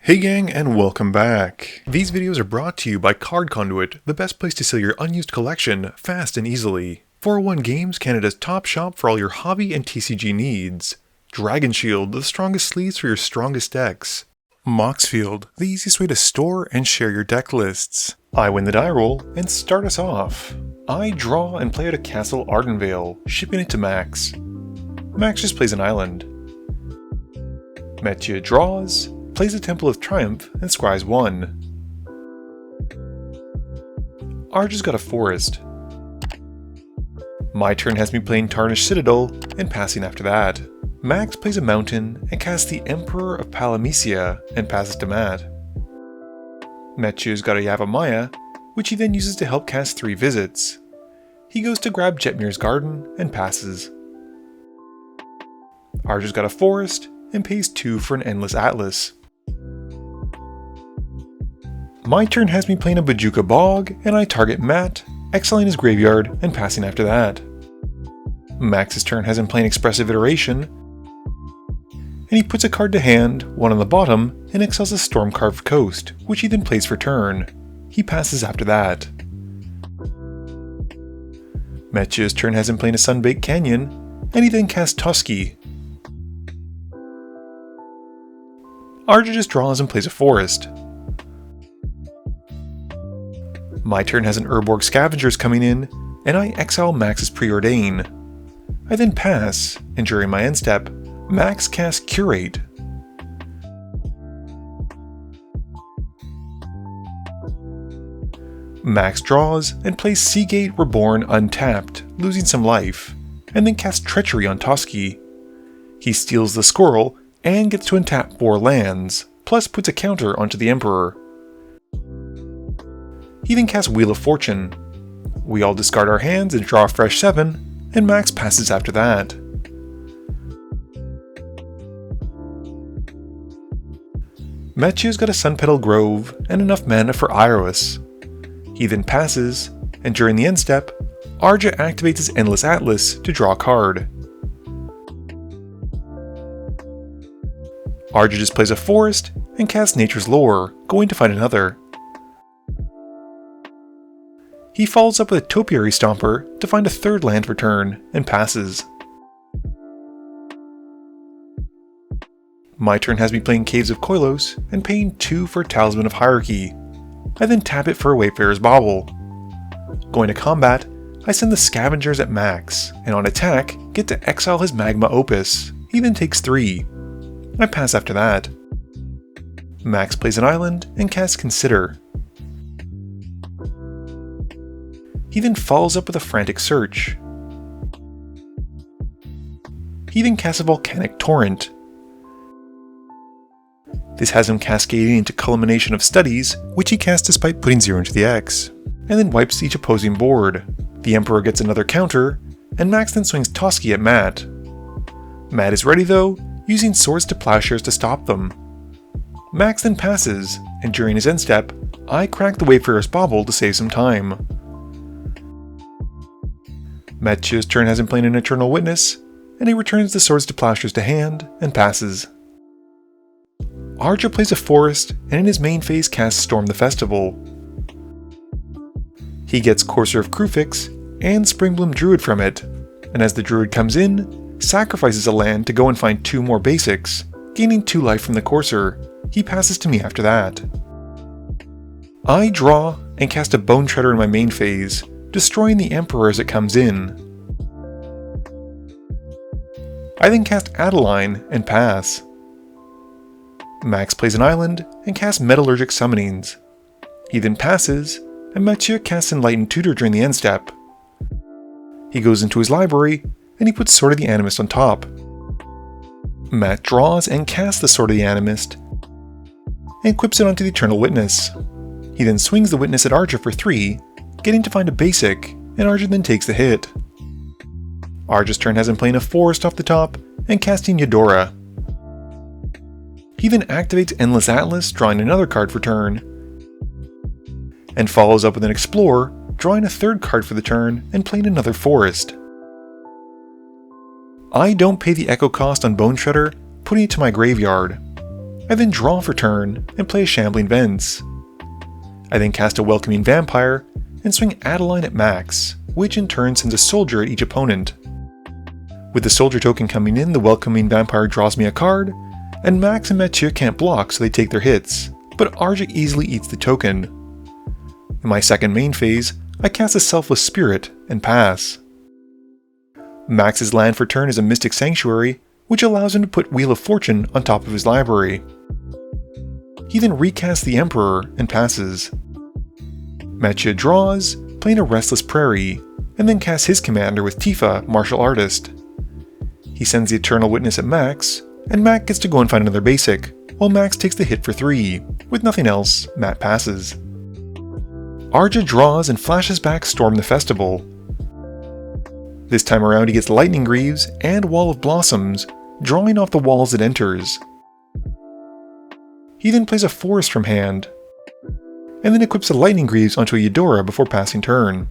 Hey gang, and welcome back. These videos are brought to you by Card Conduit, the best place to sell your unused collection fast and easily. 401 Games, Canada's top shop for all your hobby and TCG needs. Dragon Shield, the strongest sleeves for your strongest decks. Moxfield, the easiest way to store and share your deck lists. I win the die roll and start us off. I draw and play out a Castle Ardenvale, shipping it to Max. Max just plays an island. Metia draws, plays a Temple of Triumph, and scries 1. Arca's got a forest. My turn has me playing Tarnished Citadel, and passing after that. Max plays a mountain, and casts the Emperor of Palamecia, and passes to Matt. Metia's got a Yavimaya, which he then uses to help cast 3 visits. He goes to grab Jetmir's Garden, and passes. Arca's got a forest, and pays 2 for an Endless Atlas. My turn has me playing a Bojuka Bog, and I target Matt, exiling his graveyard, and passing after that. Max's turn has him playing Expressive Iteration, and he puts a card to hand, 1 on the bottom, and exiles a Stormcarved Coast, which he then plays for turn. He passes after that. Metia's turn has him playing a Sunbaked Canyon, and he then casts Tusky. Arca just draws and plays a forest. My turn has an Urborg Scavengers coming in, and I exile Max's Preordain. I then pass, and during my end step, Max casts Curate. Max draws and plays Seagate Reborn untapped, losing some life, and then casts Treachery on Tusky. He steals the Squirrel and gets to untap 4 lands, plus puts a counter onto the Emperor. He then casts Wheel of Fortune. We all discard our hands and draw a fresh 7, and Max passes after that. Metia's got a Sunpetal Grove and enough mana for Iris. He then passes, and during the end step, Arca activates his Endless Atlas to draw a card. Arca just plays a forest and casts Nature's Lore, going to find another. He follows up with a Topiary Stomper to find a 3rd land for turn, and passes. My turn has me playing Caves of Koilos, and paying 2 for Talisman of Hierarchy. I then tap it for a Wayfarer's Bauble. Going to combat, I send the Scavengers at Max, and on attack, get to exile his Magma Opus. He then takes 3. I pass after that. Max plays an island, and casts Consider. He then follows up with a Frantic Search. He then casts a Volcanic Torrent. This has him cascading into Culmination of Studies, which he casts despite putting 0 into the X, and then wipes each opposing board. The Emperor gets another counter, and Max then swings Tusky at Matt. Matt is ready though, using Swords to Plowshares to stop them. Max then passes, and during his end step, I crack the Wayfarer's Bauble to save some time. Metia's turn has him playing an Eternal Witness, and he returns the Swords to Plowshares to hand, and passes. Arca plays a forest, and in his main phase casts Storm the Festival. He gets Courser of Krufix, and Springbloom Druid from it, and as the Druid comes in, sacrifices a land to go and find 2 more basics, gaining 2 life from the Courser. He passes to me after that. I draw, and cast a Bone Treader in my main phase, destroying the Emperor as it comes in. I then cast Adeline and pass. Max plays an island and casts Metallurgic Summonings. He then passes, and Metia casts Enlightened Tutor during the end step. He goes into his library, and he puts Sword of the Animist on top. Matt draws and casts the Sword of the Animist, and equips it onto the Eternal Witness. He then swings the Witness at Arca for 3, getting to find a basic, and Arca then takes the hit. Arca's turn has him playing a forest off the top, and casting Yedora. He then activates Endless Atlas, drawing another card for turn, and follows up with an Explorer, drawing a 3rd card for the turn, and playing another forest. I don't pay the Echo cost on Bone Shredder, putting it to my graveyard. I then draw for turn and play a Shambling Vents. I then cast a Welcoming Vampire and swing Adeline at Max, which in turn sends a soldier at each opponent. With the soldier token coming in, the Welcoming Vampire draws me a card, and Max and Mathieu can't block so they take their hits, but Arca easily eats the token. In my second main phase, I cast a Selfless Spirit and pass. Max's land for turn is a Mystic Sanctuary, which allows him to put Wheel of Fortune on top of his library. He then recasts the Emperor and passes. Mathieu draws, playing a Restless Prairie, and then casts his commander with Tifa, Martial Artist. He sends the Eternal Witness at Max, and Matt gets to go and find another basic, while Max takes the hit for 3. With nothing else, Matt passes. Arca draws and flashes back Storm the Festival. This time around he gets Lightning Greaves and Wall of Blossoms, drawing off the walls it enters. He then plays a Forest from hand, and then equips a Lightning Greaves onto a Yedora before passing turn.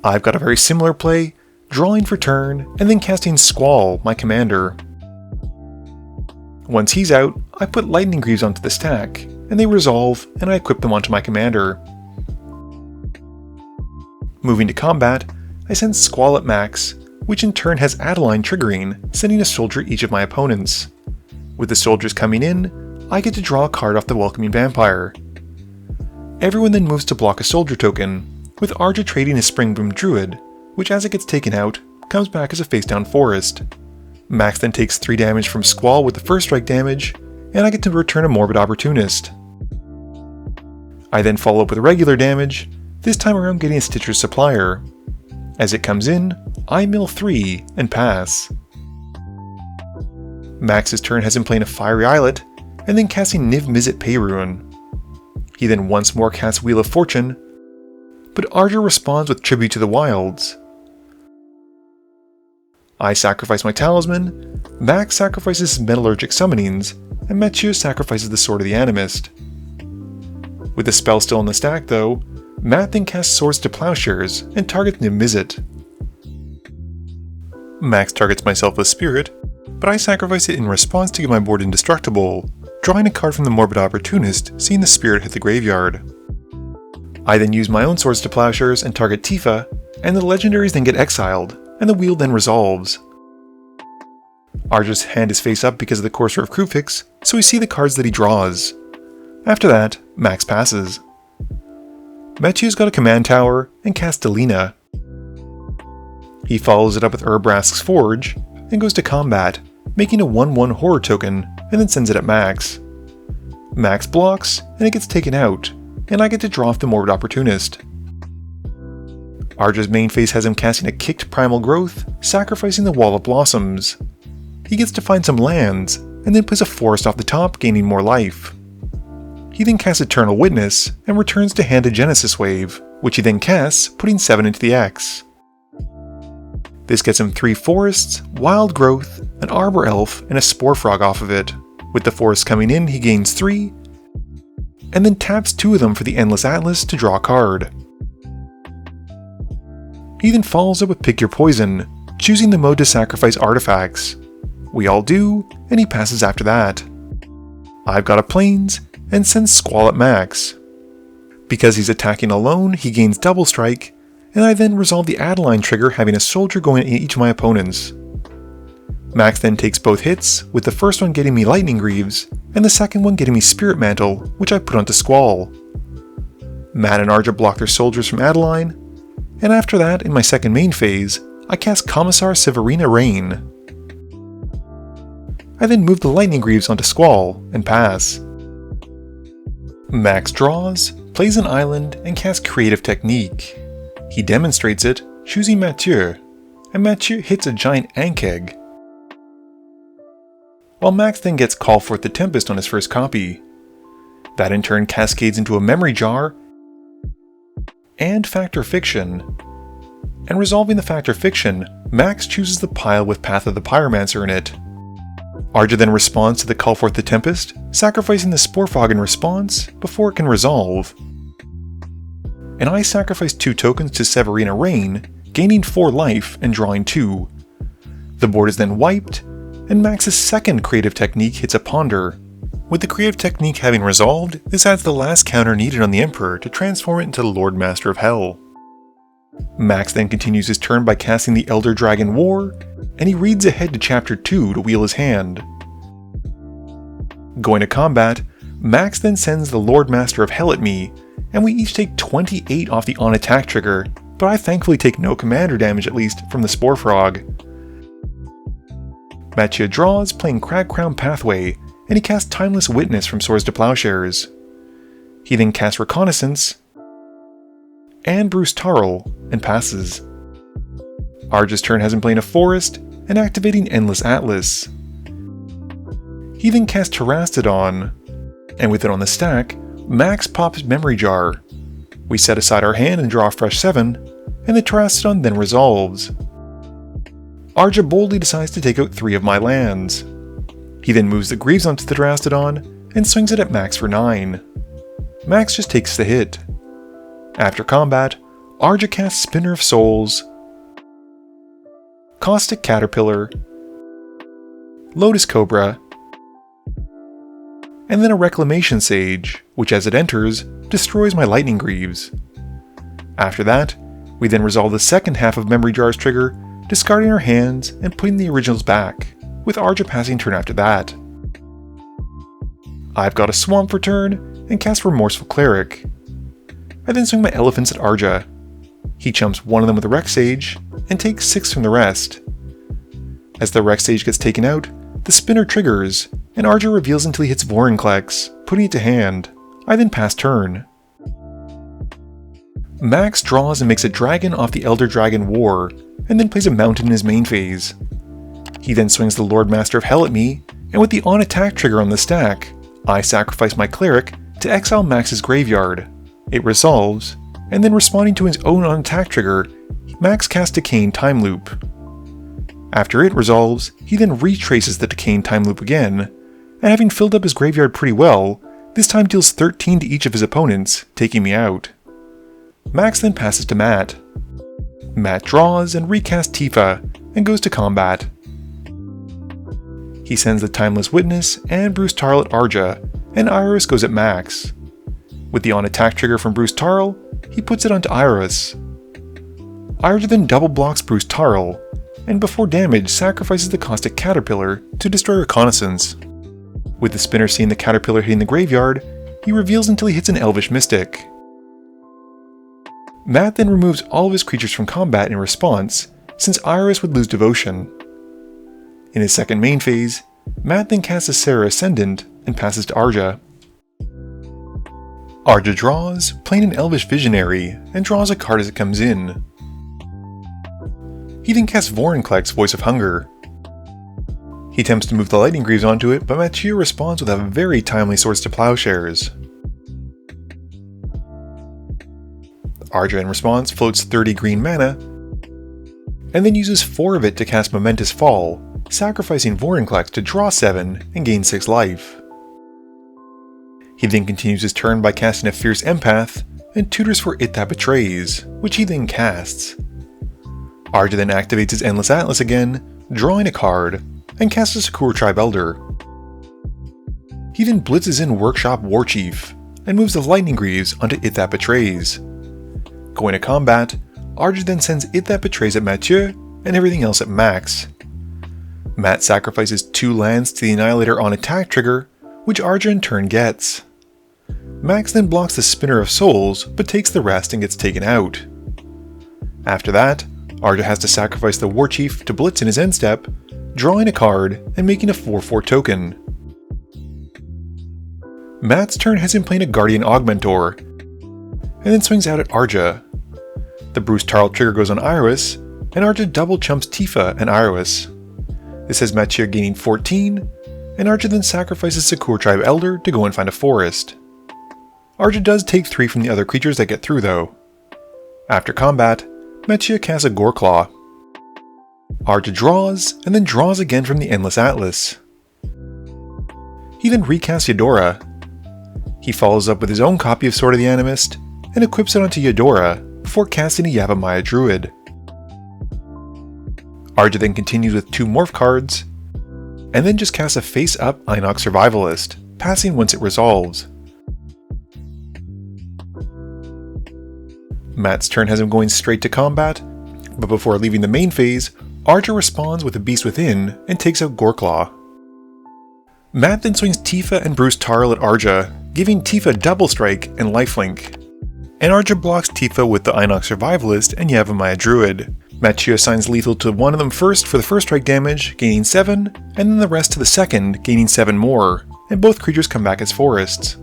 I've got a very similar play, drawing for turn, and then casting Squall, my commander. Once he's out, I put Lightning Greaves onto the stack, and they resolve, and I equip them onto my commander. Moving to combat, I send Squall at Max, which in turn has Adeline triggering, sending a soldier at each of my opponents. With the soldiers coming in, I get to draw a card off the Welcoming Vampire. Everyone then moves to block a soldier token, with Arca trading his Springboom Druid, which as it gets taken out, comes back as a face-down forest. Max then takes 3 damage from Squall with the first strike damage, and I get to return a Morbid Opportunist. I then follow up with regular damage, this time around getting a Stitcher's Supplier. As it comes in, I mill 3 and pass. Max's turn has him playing a Fiery Islet, and then casting Niv Mizzet Payruin. He then once more casts Wheel of Fortune, but Arca responds with Tribute to the Wilds. I sacrifice my Talisman, Max sacrifices his Metallurgic Summonings, and Mathieu sacrifices the Sword of the Animist. With the spell still in the stack though, Matt then casts Swords to Plowshares and targets Niv Mizzet. Max targets my Selfless Spirit, but I sacrifice it in response to get my board indestructible, drawing a card from the Morbid Opportunist, seeing the spirit hit the graveyard. I then use my own Swords to Plowshares and target Tifa, and the legendaries then get exiled, and the wheel then resolves. Arca's hand is face up because of the Courser of Kruphix, so we see the cards that he draws. After that, Max passes. Mathieu's got a command tower and casts Delina. He follows it up with Urbrask's Forge, and goes to combat, making a 1/1 horror token, and then sends it at Max. Max blocks, and it gets taken out, and I get to draw off the Morbid Opportunist. Arca's main phase has him casting a Kicked Primal Growth, sacrificing the Wall of Blossoms. He gets to find some lands, and then plays a forest off the top, gaining more life. He then casts Eternal Witness, and returns to hand a Genesis Wave, which he then casts, putting 7 into the X. This gets him 3 forests, wild growth, an arbor elf, and a spore frog off of it. With the forest coming in, he gains 3, and then taps 2 of them for the Endless Atlas to draw a card. He then follows up with Pick Your Poison, choosing the mode to sacrifice artifacts. We all do, and he passes after that. I've got a Plains, and sends Squall at Max. Because he's attacking alone, he gains Double Strike, and I then resolve the Adeline trigger, having a soldier going at each of my opponents. Max then takes both hits, with the first one getting me Lightning Greaves, and the second one getting me Spirit Mantle, which I put onto Squall. Matt and Arca block their soldiers from Adeline, and after that, in my second main phase, I cast Commissar Severina Rain. I then move the Lightning Greaves onto Squall, and pass. Max draws, plays an island, and casts Creative Technique. He demonstrates it, choosing Mathieu, and Mathieu hits a giant Ankeg. While Max then gets Call Forth the Tempest on his first copy. That in turn cascades into a Memory Jar, and Factor Fiction. And resolving the Factor Fiction, Max chooses the pile with Path of the Pyromancer in it. Arca then responds to the Call Forth the Tempest, sacrificing the Spore Frog in response before it can resolve. And I sacrifice 2 tokens to Severina Rain, gaining 4 life and drawing 2. The board is then wiped, and Max's second creative technique hits a ponder. With the creative technique having resolved, this adds the last counter needed on the Emperor to transform it into the Lord Master of Hell. Max then continues his turn by casting the Elder Dragon War, and he reads ahead to Chapter 2 to wheel his hand. Going to combat, Max then sends the Lord Master of Hell at me, and we each take 28 off the on attack trigger, but I thankfully take no commander damage at least from the Spore Frog. Matthieu draws, playing Crag-Crown Pathway, and he casts Timeless Witness from Swords to Plowshares. He then casts Reconnaissance, and Bruce Tarl, and passes. Arja's turn has him playing a Forest, and activating Endless Atlas. He then casts Terastodon, and with it on the stack, Max pops Memory Jar. We set aside our hand and draw a fresh 7, and the Terastodon then resolves. Arja boldly decides to take out 3 of my lands. He then moves the Greaves onto the Terastodon, and swings it at Max for 9. Max just takes the hit. After combat, Arja casts Spinner of Souls, Caustic Caterpillar, Lotus Cobra, and then a Reclamation Sage, which as it enters, destroys my Lightning Greaves. After that, we then resolve the second half of Memory Jar's trigger, discarding our hands and putting the originals back, with Arja passing turn after that. I've got a Swamp for turn, and cast Remorseful Cleric. I then swing my Elephants at Arja. He chumps one of them with a Rex Sage, and takes 6 from the rest. As the Rex Sage gets taken out, the spinner triggers, and Arja reveals until he hits Vorinclex, putting it to hand. I then pass turn. Max draws and makes a dragon off the Elder Dragon War, and then plays a mountain in his main phase. He then swings the Lord Master of Hell at me, and with the on attack trigger on the stack, I sacrifice my Cleric to exile Max's graveyard. It resolves, and then responding to his own on attack trigger, Max casts Decaying Time Loop. After it resolves, he then retraces the Decaying Time Loop again, and having filled up his graveyard pretty well, this time deals 13 to each of his opponents, taking me out. Max then passes to Matt. Matt draws and recasts Tifa, and goes to combat. He sends the Timeless Witness and Bruce Tarl at Arja, and Iris goes at Max. With the on attack trigger from Bruce Tarl, he puts it onto Iris. Arja then double blocks Bruce Tarl, and before damage sacrifices the Caustic Caterpillar to destroy Reconnaissance. With the spinner seeing the Caterpillar hitting the graveyard, he reveals until he hits an Elvish Mystic. Matt then removes all of his creatures from combat in response, since Iris would lose Devotion. In his second main phase, Matt then casts a Serra Ascendant and passes to Arja. Arja draws, playing an Elvish Visionary, and draws a card as it comes in. He then casts Vorinclex, Voice of Hunger. He attempts to move the Lightning Greaves onto it, but Matthieu responds with a very timely Swords to Plowshares. Arja in response floats 30 green mana, and then uses 4 of it to cast Momentous Fall, sacrificing Vorinclex to draw 7 and gain 6 life. He then continues his turn by casting a Fierce Empath, and tutors for It That Betrays, which he then casts. Arja then activates his Endless Atlas again, drawing a card, and casts a Sakura Tribe Elder. He then blitzes in Workshop Warchief, and moves the Lightning Greaves onto It That Betrays. Going to combat, Arja then sends It That Betrays at Matthieu, and everything else at Max. Matt sacrifices 2 lands to the Annihilator on attack trigger, which Arja in turn gets. Max then blocks the Spinner of Souls, but takes the rest and gets taken out. After that, Arja has to sacrifice the Warchief to blitz in his end step, drawing a card and making a 4/4 token. Matt's turn has him playing a Guardian Augmentor, and then swings out at Arja. The Bruce Tarl trigger goes on Iris, and Arja double chumps Tifa and Iris. This has Matthieu gaining 14, and Arja then sacrifices Sakura Tribe Elder to go and find a forest. Arja does take 3 from the other creatures that get through though. After combat, Matthieu casts a Goreclaw. Arja draws, and then draws again from the Endless Atlas. He then recasts Yedora. He follows up with his own copy of Sword of the Animist, and equips it onto Yedora, before casting a Yavimaya Druid. Arja then continues with 2 Morph cards, and then just casts a face-up Inox Survivalist, passing once it resolves. Matt's turn has him going straight to combat, but before leaving the main phase, Arca responds with a Beast Within and takes out Goreclaw. Matt then swings Tifa and Bruce Tarl at Arca, giving Tifa Double Strike and Lifelink. And Arca blocks Tifa with the Inox Survivalist and Yavimaya Druid. Mathieu assigns lethal to one of them first for the first strike damage, gaining 7, and then the rest to the second, gaining 7 more, and both creatures come back as forests.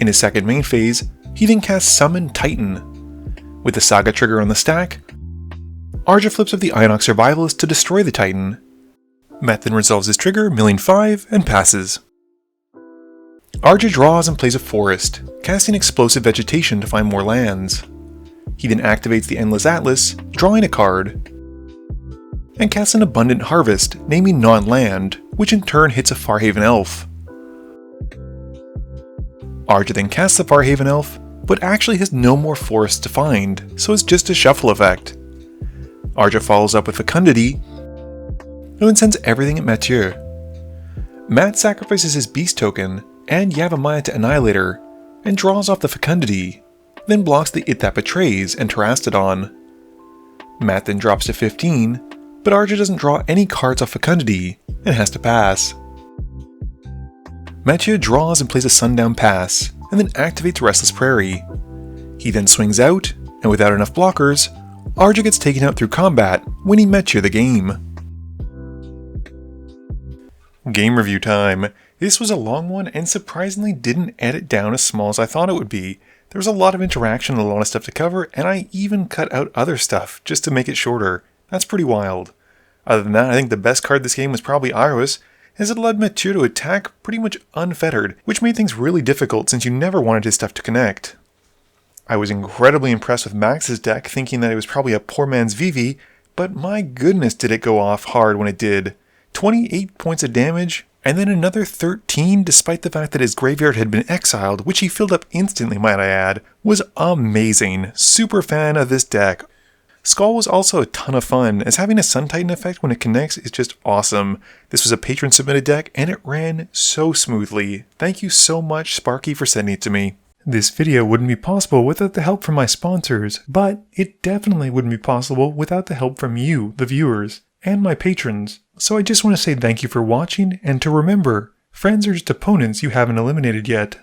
In his second main phase, he then casts Summon Titan. With the Saga trigger on the stack, Arca flips up the Inox Survivalist to destroy the Titan. Matt then resolves his trigger, milling 5, and passes. Arca draws and plays a forest, casting Explosive Vegetation to find more lands. He then activates the Endless Atlas, drawing a card, and casts an Abundant Harvest, naming non-land, which in turn hits a Farhaven Elf. Arca then casts the Farhaven Elf, but actually has no more forests to find, so it's just a shuffle effect. Arca follows up with Fecundity, and then sends everything at Mathieu. Matt sacrifices his Beast token and Yavimaya to Annihilator, and draws off the Fecundity, then blocks the It That Betrays and Terastodon. Matt then drops to 15, but Arca doesn't draw any cards off Fecundity, and has to pass. Mathieu draws and plays a Sundown Pass, and then activates Restless Prairie. He then swings out, and without enough blockers, Arca gets taken out through combat, winning Mathieu the game. Game review time. This was a long one and surprisingly didn't edit down as small as I thought it would be. There was a lot of interaction and a lot of stuff to cover, and I even cut out other stuff just to make it shorter. That's pretty wild. Other than that, I think the best card this game was probably Iris, as it allowed Mathieu to attack pretty much unfettered, which made things really difficult since you never wanted his stuff to connect. I was incredibly impressed with Max's deck, thinking that it was probably a poor man's Vivi, but my goodness did it go off hard when it did. 28 points of damage, and then another 13 despite the fact that his graveyard had been exiled, which he filled up instantly might I add, was amazing. Super fan of this deck. Squall was also a ton of fun, as having a Sun Titan effect when it connects is just awesome. This was a patron submitted deck and it ran so smoothly. Thank you so much Sparky for sending it to me. This video wouldn't be possible without the help from my sponsors, but it definitely wouldn't be possible without the help from you, the viewers, and my patrons. So I just want to say thank you for watching, and to remember, friends are just opponents you haven't eliminated yet.